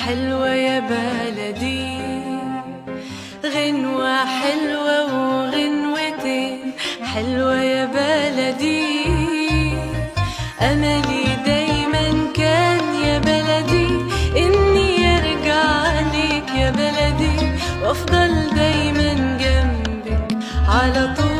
حلوة يا بلدي، غنوة حلوة وغنوتين حلوة يا بلدي. أملي دايما كان يا بلدي إني أرجع ليك يا بلدي، وأفضل دايما جنبك على طول.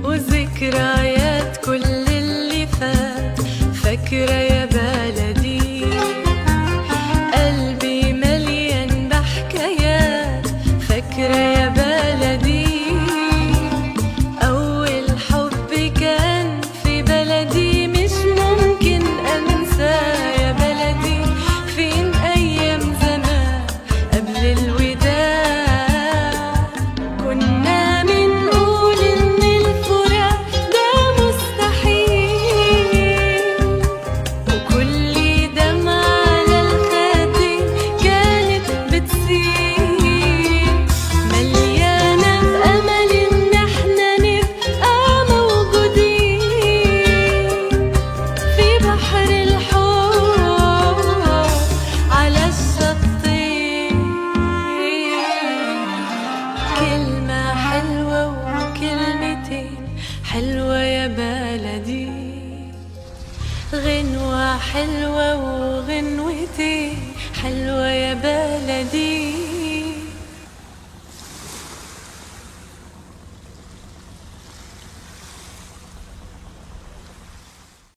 وذكريات كل اللي فات فاكرة يا بلدي، قلبي مليان بحكايات فاكرة يا بلدي. أول حب كان في بلدي مش ممكن أنساه يا بلدي. فين أيام زمان قبل الوداع كنا بنقول إن الفراق ده مستحيل، وكل دمعة على الخدين كانت بتسيل، مليانة بأمل إن احنا نبقى موجودين في بحر الحب على الشطين. كلمة حلوة وكلمتين حلوة يا بلدي، غنوة حلوة